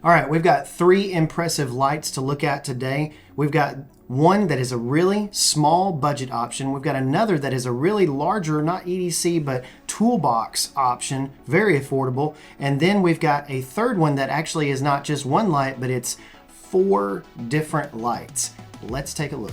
All right, we've got 3 impressive lights to look at today. We've got one that is a really small budget option. We've got another that is a really larger, not EDC, but toolbox option, very affordable. And then we've got a third one that actually is not just one light, but it's 4 different lights. Let's take a look.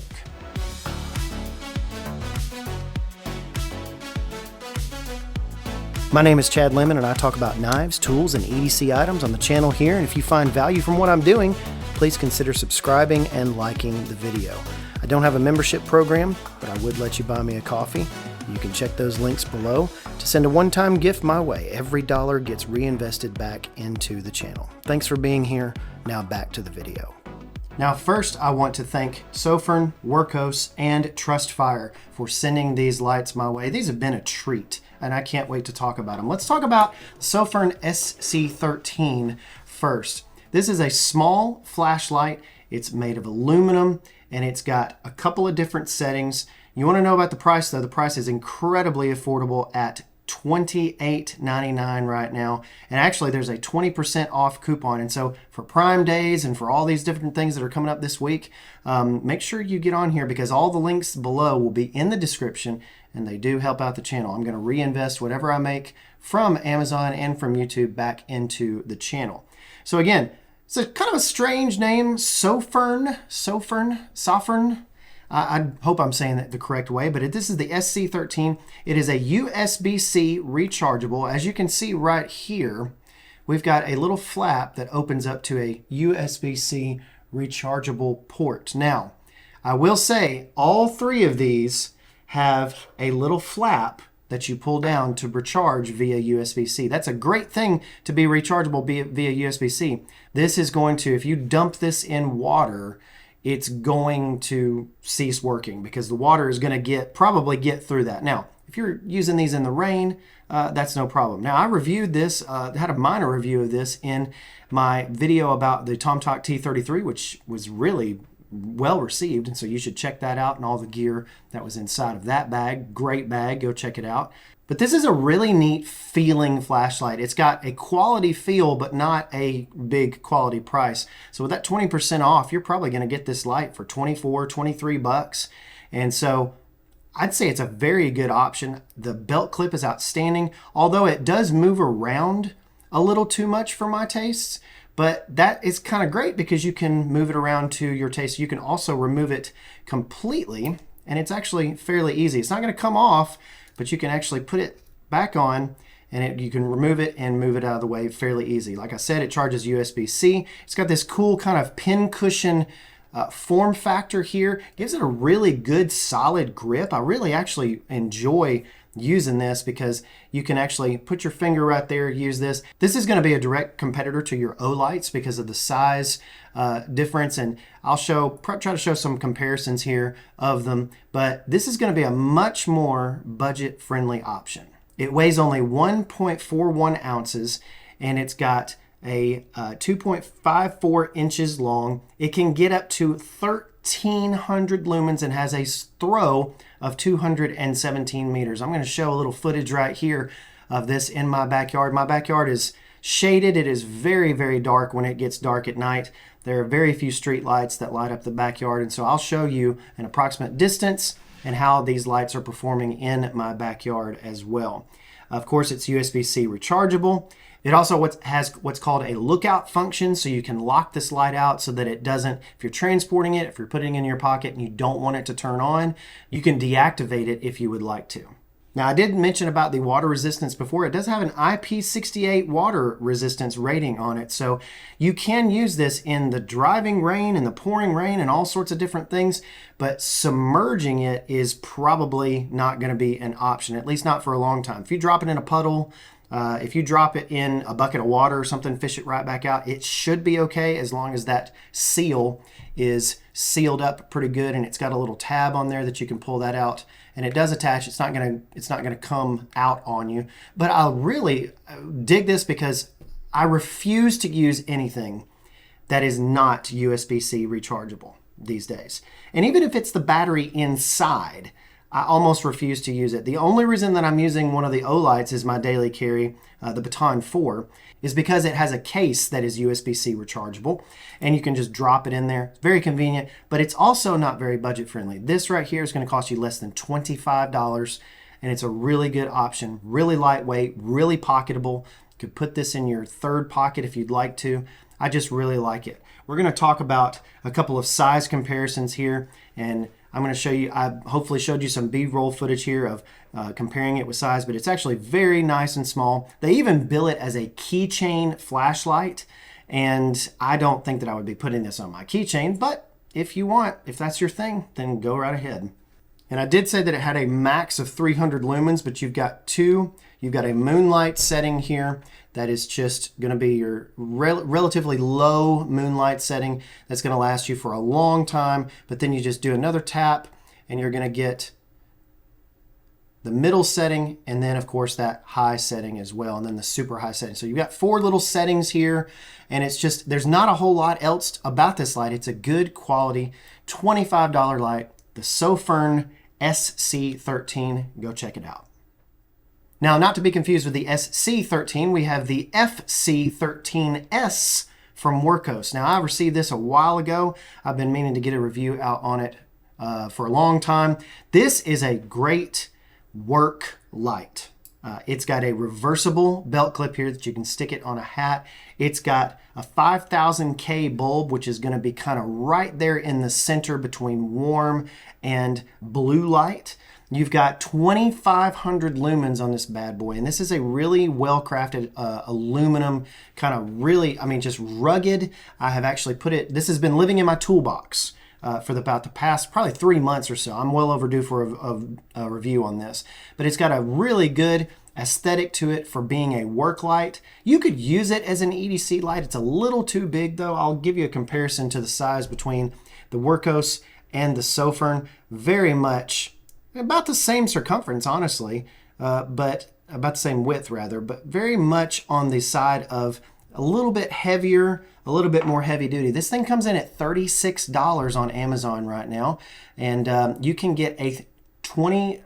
My name is Chad Lemon and I talk about knives, tools, and EDC items on the channel here. And if you find value from what I'm doing, please consider subscribing and liking the video. I don't have a membership program, but I would let you buy me a coffee. You can check those links below to send a one-time gift my way. Every dollar gets reinvested back into the channel. Thanks for being here. Now back to the video. Now first, I want to thank Sofirn, Wurkkos, and Trustfire for sending these lights my way. These have been a treat, and I can't wait to talk about them. Let's talk about Sofirn SC13 first. This is a small flashlight. It's made of aluminum, and it's got a couple of different settings. You want to know about the price, though? The price is incredibly affordable at $28.99 right now, and actually there's a 20% off coupon. And so for Prime Days and for all these different things that are coming up this week, make sure you get on here because all the links below will be in the description, and they do help out the channel. I'm going to reinvest whatever I make from Amazon and from YouTube back into the channel. So again, it's a kind of a strange name, Sofirn. I hope I'm saying that the correct way, but this is the SC13. It is a USB-C rechargeable. As you can see right here, we've got a little flap that opens up to a USB-C rechargeable port. Now, I will say all 3 of these have a little flap that you pull down to recharge via USB-C. That's a great thing to be rechargeable via USB-C. This is going to, if you dump this in water, it's going to cease working because the water is going to probably get through that. Now, if you're using these in the rain, that's no problem. Now, I reviewed this, had a minor review of this in my video about the TomTalk T33, which was really well received, and so you should check that out and all the gear that was inside of that bag. Great bag, go check it out. But this is a really neat feeling flashlight. It's got a quality feel, but not a big quality price. So with that 20% off, you're probably going to get this light for 24, 23 bucks. And so I'd say it's a very good option. The belt clip is outstanding, although it does move around a little too much for my tastes. But that is kind of great because you can move it around to your taste. You can also remove it completely, and it's actually fairly easy. It's not going to come off, but you can actually put it back on, and you can remove it and move it out of the way fairly easy. Like I said, it charges USB-C. It's got this cool kind of pin cushion form factor here. Gives it a really good solid grip. I really actually enjoy using this because you can actually put your finger right there, use this. This is going to be a direct competitor to your O-lights because of the size difference, and I'll try to show some comparisons here of them, but this is going to be a much more budget-friendly option. It weighs only 1.41 ounces, and it's got a 2.54 inches long. It can get up to 1,300 lumens and has a throw of 217 meters. I'm going to show a little footage right here of this in my backyard. My backyard is shaded. It is very, very dark when it gets dark at night. There are very few street lights that light up the backyard, and so I'll show you an approximate distance and how these lights are performing in my backyard as well. Of course, it's USB-C rechargeable. It also has what's called a lookout function, so you can lock this light out so that it doesn't, if you're transporting it, if you're putting it in your pocket and you don't want it to turn on, you can deactivate it if you would like to. Now, I did mention about the water resistance before. It does have an IP68 water resistance rating on it, so you can use this in the driving rain and the pouring rain and all sorts of different things, but submerging it is probably not going to be an option, at least not for a long time. If you drop it in a puddle, if you drop it in a bucket of water or something, fish it right back out, it should be okay as long as that seal is sealed up pretty good and it's got a little tab on there that you can pull that out, and it does attach. It's not gonna come out on you. But I really dig this because I refuse to use anything that is not USB-C rechargeable these days. And even if it's the battery inside, I almost refuse to use it. The only reason that I'm using one of the Olights as my daily carry, the Baton 4, is because it has a case that is USB-C rechargeable, and you can just drop it in there. It's very convenient, but it's also not very budget friendly. This right here is going to cost you less than $25, and it's a really good option. Really lightweight, really pocketable. You could put this in your third pocket if you'd like to. I just really like it. We're going to talk about a couple of size comparisons here, and I'm going to show you, I hopefully showed you some B-roll footage here of comparing it with size, but it's actually very nice and small. They even bill it as a keychain flashlight, and I don't think that I would be putting this on my keychain, but if you want, if that's your thing, then go right ahead. And I did say that it had a max of 300 lumens, but you've got two. You've got a moonlight setting here that is just going to be your relatively low moonlight setting that's going to last you for a long time. But then you just do another tap and you're going to get the middle setting, and then of course that high setting as well, and then the super high setting. So you've got 4 little settings here, and it's just, there's not a whole lot else about this light. It's a good quality $25 light, the Sofirn SC13. Go check it out. Now, not to be confused with the SC13, we have the FC13S from Wurkkos. Now, I received this a while ago. I've been meaning to get a review out on it for a long time. This is a great work light. It's got a reversible belt clip here that you can stick it on a hat. It's got a 5000K bulb, which is going to be kind of right there in the center between warm and blue light. You've got 2,500 lumens on this bad boy, and this is a really well-crafted aluminum, kind of really, I mean, just rugged. I have actually put it, this has been living in my toolbox for about the past probably 3 months or so. I'm well overdue for a review on this, but it's got a really good aesthetic to it for being a work light. You could use it as an EDC light. It's a little too big though. I'll give you a comparison to the size between the Wurkkos and the Sofirn. Very much about the same circumference, honestly, but about the same width rather, but very much on the side of a little bit heavier, a little bit more heavy duty. This thing comes in at $36 on Amazon right now, and you can get a you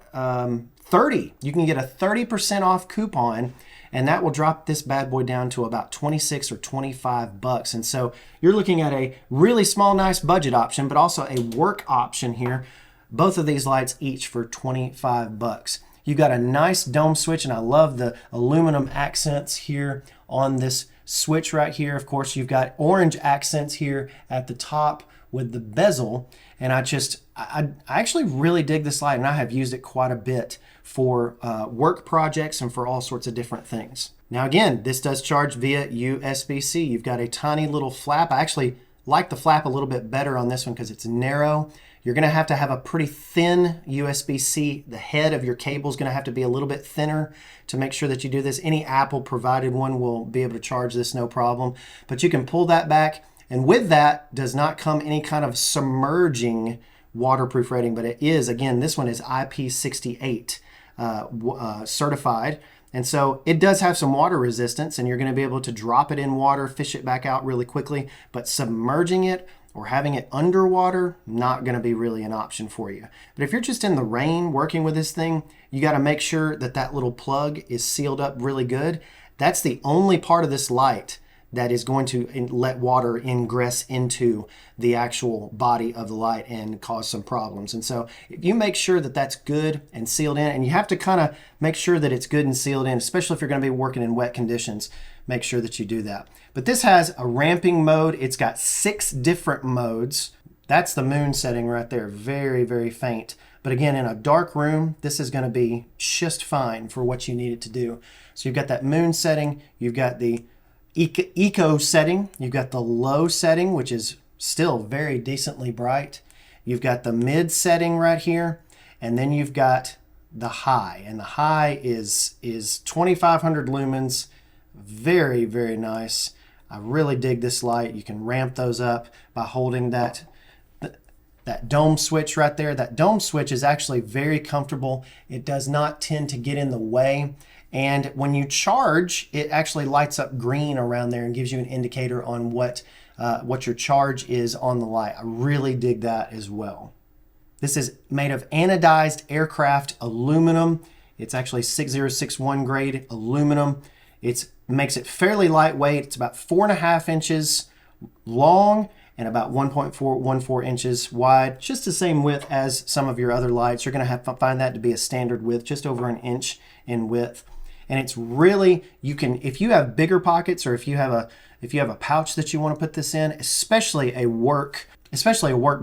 can get a 30% off coupon, and that will drop this bad boy down to about 26 or 25 bucks. And so you're looking at a really small, nice budget option, but also a work option here. Both of these lights each for 25 bucks. You've got a nice dome switch, and I love the aluminum accents here on this switch right here. Of course, you've got orange accents here at the top with the bezel, and I actually really dig this light, and I have used it quite a bit for work projects and for all sorts of different things. Now again, this does charge via USB-C. You've got a tiny little flap. I actually like the flap a little bit better on this one because it's narrow. You're going to have a pretty thin USB-C. The head of your cable is going to have to be a little bit thinner to make sure that you do this. Any Apple provided one will be able to charge this no problem. But you can pull that back, and with that does not come any kind of submerging waterproof rating, but it is, again, this one is IP68 certified. And so it does have some water resistance, and you're going to be able to drop it in water, fish it back out really quickly, but submerging it or having it underwater, not going to be really an option for you. But if you're just in the rain working with this thing, you got to make sure that that little plug is sealed up really good. That's the only part of this light that is going to let water ingress into the actual body of the light and cause some problems. And so if you make sure that that's good and sealed in, and you have to kind of make sure that it's good and sealed in, especially if you're going to be working in wet conditions, make sure that you do that. But this has a ramping mode. It's got 6 different modes. That's the moon setting right there, very, very faint. But again, in a dark room, this is going to be just fine for what you need it to do. So you've got that moon setting, you've got the eco setting, you've got the low setting, which is still very decently bright. You've got the mid setting right here, and then you've got the high, and the high is 2,500 lumens. Very, very nice. I really dig this light. You can ramp those up by holding that dome switch right there. That dome switch is actually very comfortable. It does not tend to get in the way. And when you charge, it actually lights up green around there and gives you an indicator on what your charge is on the light. I really dig that as well. This is made of anodized aircraft aluminum. It's actually 6061 grade aluminum. It makes it fairly lightweight. It's about 4.5 inches long and about 1.414 inches wide. Just the same width as some of your other lights. You're going to have to find that to be a standard width, just over an inch in width. And it's really, you can, if you have bigger pockets, or if you have a pouch that you want to put this in, especially a work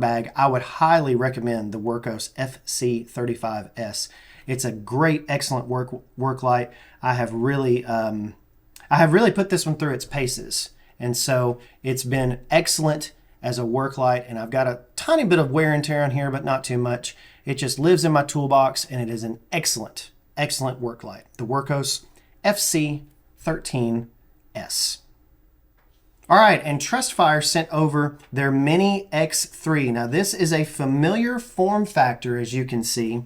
bag, I would highly recommend the Wurkkos FC13S. It's a great, excellent work light. I have really put this one through its paces, and so it's been excellent as a work light. And I've got a tiny bit of wear and tear on here, but not too much. It just lives in my toolbox, and it is an excellent, excellent work light. The Wurkkos FC13S. All right, and Trustfire sent over their Mini X3. Now, this is a familiar form factor, as you can see.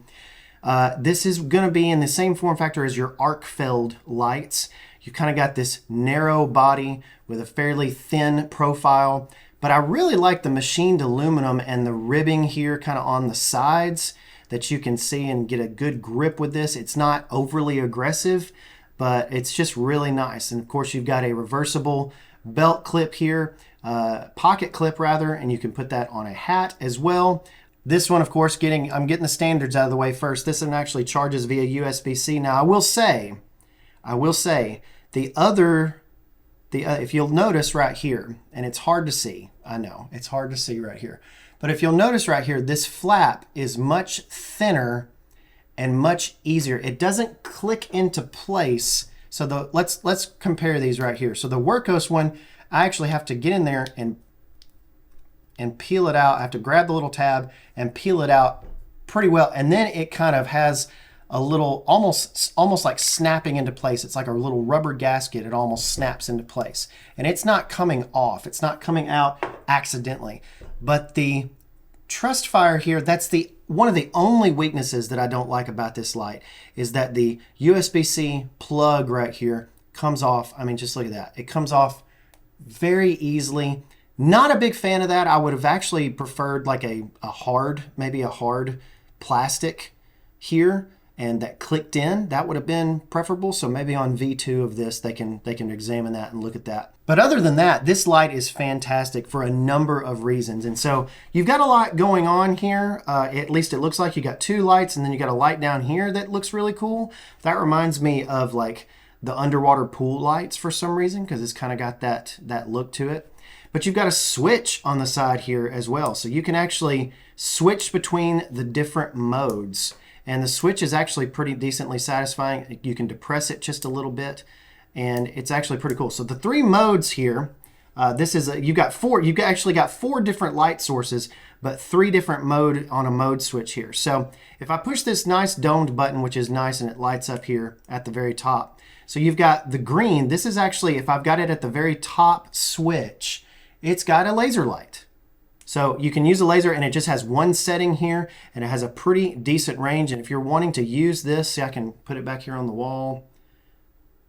This is going to be in the same form factor as your arc-filled lights. You kind of got this narrow body with a fairly thin profile, but I really like the machined aluminum and the ribbing here kind of on the sides that you can see and get a good grip with this. It's not overly aggressive, but it's just really nice. And of course, you've got a reversible belt clip here, pocket clip rather, and you can put that on a hat as well. This one, of course, I'm getting the standards out of the way first. This one actually charges via USB-C. Now, I will say, if you'll notice right here, and it's hard to see, I know, it's hard to see right here, but if you'll notice right here, this flap is much thinner and much easier. It doesn't click into place. So let's compare these right here. So the Wurkkos one, I actually have to get in there and peel it out. I have to grab the little tab and peel it out pretty well. And then it kind of has a little, almost like snapping into place. It's like a little rubber gasket. It almost snaps into place. And it's not coming off. It's not coming out accidentally. But the Trustfire here, that's one of the only weaknesses that I don't like about this light, is that the USB-C plug right here comes off. I mean, just look at that. It comes off very easily. Not a big fan of that. I would have actually preferred like maybe a hard plastic here, and that clicked in. That would have been preferable. So maybe on V2 of this, they can examine that and look at that. But other than that, this light is fantastic for a number of reasons. And so you've got a lot going on here. At least it looks like you got two lights, and then you got a light down here that looks really cool. That reminds me of like the underwater pool lights for some reason, because it's kind of got that look to it. But you've got a switch on the side here as well. So you can actually switch between the different modes. And the switch is actually pretty decently satisfying. You can depress it just a little bit, and it's actually pretty cool. So the three modes here, you've actually got 4 different light sources, but 3 different mode on a mode switch here. So if I push this nice domed button, which is nice, and it lights up here at the very top. So you've got the green. This is actually, if I've got it at the very top switch, it's got a laser light. So you can use a laser, and it just has one setting here, and it has a pretty decent range. And if you're wanting to use this, see, I can put it back here on the wall.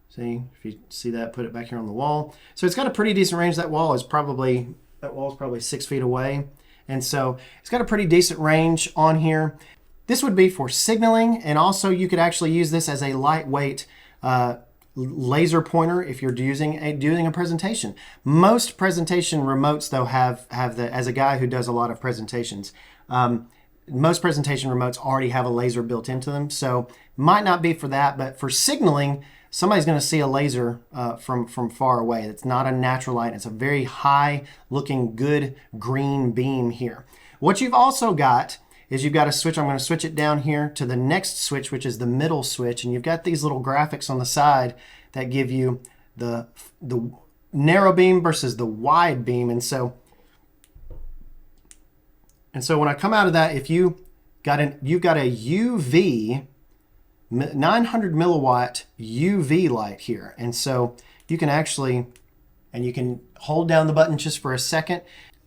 See, if you see that, put it back here on the wall. So it's got a pretty decent range. That wall is probably 6 feet away. And so it's got a pretty decent range on here. This would be for signaling, and also you could actually use this as a lightweight laser pointer if you're doing a presentation. Most presentation remotes though have as a guy who does a lot of presentations, most presentation remotes already have a laser built into them, so might not be for that, but for signaling, somebody's going to see a laser from far away. It's not a natural light. It's a very high looking good green beam here. What you've also got is you've got a switch. I'm going to switch it down here to the next switch, which is the middle switch. And you've got these little graphics on the side that give you the narrow beam versus the wide beam. And so when I come out of that, if you've got a UV 900 milliwatt UV light here. And so you can you can hold down the button just for a second.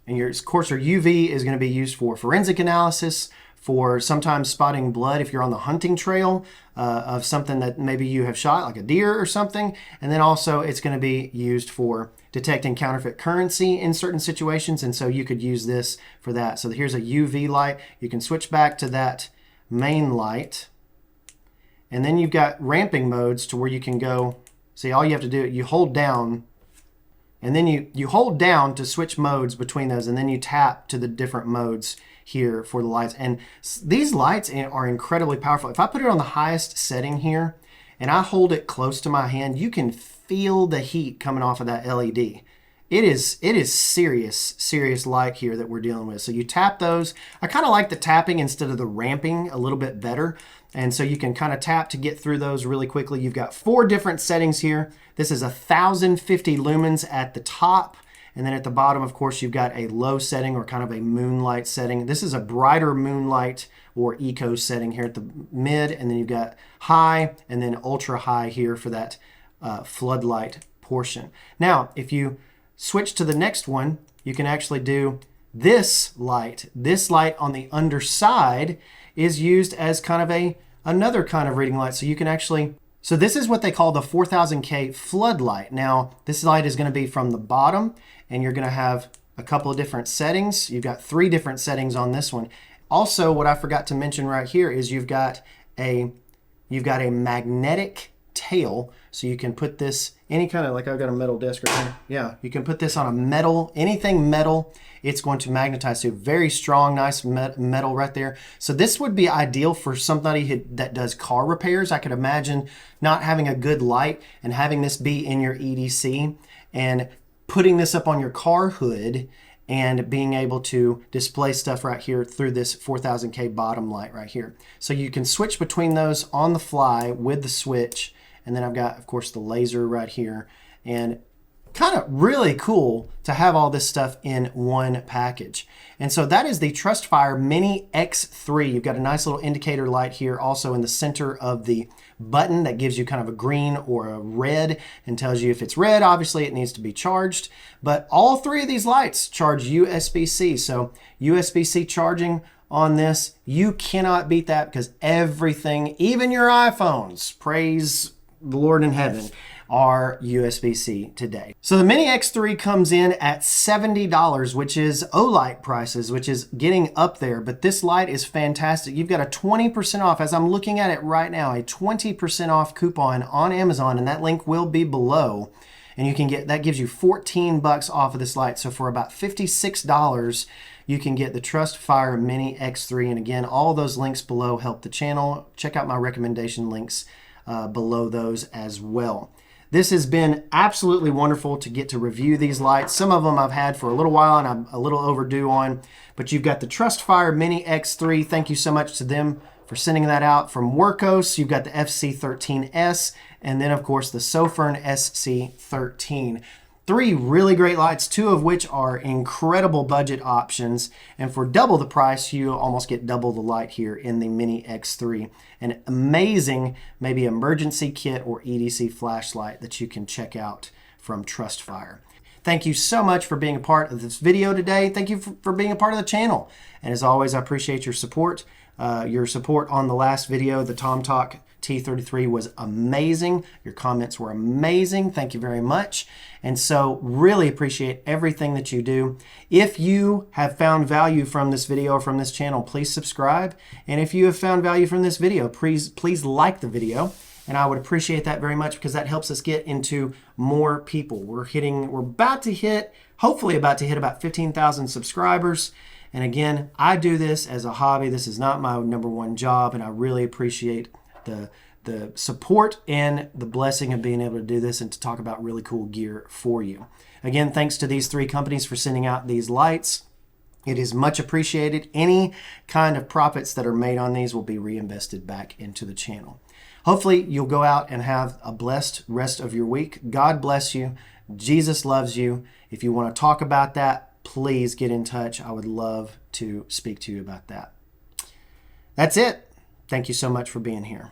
And of course, your UV is going to be used for forensic analysis, for sometimes spotting blood if you're on the hunting trail of something that maybe you have shot, like a deer or something. And then also it's going to be used for detecting counterfeit currency in certain situations. And so you could use this for that. So here's a UV light. You can switch back to that main light. And then you've got ramping modes to where you can go. See, all you have to do, you hold down, and then you hold down to switch modes between those, and then you tap to the different modes here for the lights. And these lights are incredibly powerful. If I put it on the highest setting here and I hold it close to my hand, you can feel the heat coming off of that LED. It is serious light here that we're dealing with. So you tap those. I kind of like the tapping instead of the ramping a little bit better. And so you can kind of tap to get through those really quickly. You've got 4 different settings here. This is 1050 lumens at the top. And then at the bottom, of course, you've got a low setting or kind of a moonlight setting. This is a brighter moonlight or eco setting here at the mid. And then you've got high and then ultra high here for that floodlight portion. Now, if you switch to the next one, you can actually do this light. This light on the underside is used as kind of another kind of reading light. So you can actually, so this is what they call the 4000K floodlight. Now, this light is going to be from the bottom, and you're going to have a couple of different settings. You've got 3 different settings on this one. Also, what I forgot to mention right here is you've got a magnetic tail. So you can put this any kind of, like I've got a metal disc right here. Yeah, you can put this on a metal, anything metal, it's going to magnetize to. Very strong, nice metal right there. So this would be ideal for somebody that does car repairs. I could imagine not having a good light and having this be in your EDC and putting this up on your car hood and being able to display stuff right here through this 4000K bottom light right here. So you can switch between those on the fly with the switch. And then I've got, of course, the laser right here. And kind of really cool to have all this stuff in one package. And so that is the Trustfire Mini X3. You've got a nice little indicator light here also in the center of the button that gives you kind of a green or a red and tells you if it's red, obviously it needs to be charged. But all 3 of these lights charge USB-C. So USB-C charging on this, you cannot beat that because everything, even your iPhones, praise the Lord in heaven, are USB-C today. So the Mini X3 comes in at $70, which is Olight prices, which is getting up there, but this light is fantastic. You've got a 20% off, as I'm looking at it right now, a 20% off coupon on Amazon, and that link will be below. And you can get, that gives you 14 bucks off of this light. So for about $56, you can get the Trustfire Mini X3. And again, all those links below help the channel. Check out my recommendation links below those as well. This has been absolutely wonderful to get to review these lights. Some of them I've had for a little while and I'm a little overdue on, but you've got the Trustfire Mini X3. Thank you so much to them for sending that out. From Wurkkos, you've got the FC13S, and then of course the Sofirn SC13. 3 really great lights, 2 of which are incredible budget options. And for double the price, you almost get double the light here in the Mini X3. An amazing, maybe emergency kit or EDC flashlight that you can check out from Trustfire. Thank you so much for being a part of this video today. Thank you for being a part of the channel. And as always, I appreciate your support. Your support on the last video, the Tom Talk T33, was amazing. Your comments were amazing. Thank you very much. And so really appreciate everything that you do. If you have found value from this video or from this channel, please subscribe. And if you have found value from this video, please like the video. And I would appreciate that very much because that helps us get into more people. We're about to hit, hopefully about to hit about 15,000 subscribers. And again, I do this as a hobby. This is not my #1 job, and I really appreciate the support and the blessing of being able to do this and to talk about really cool gear for you. Again, thanks to these 3 companies for sending out these lights. It is much appreciated. Any kind of profits that are made on these will be reinvested back into the channel. Hopefully, you'll go out and have a blessed rest of your week. God bless you. Jesus loves you. If you want to talk about that, please get in touch. I would love to speak to you about that. That's it. Thank you so much for being here.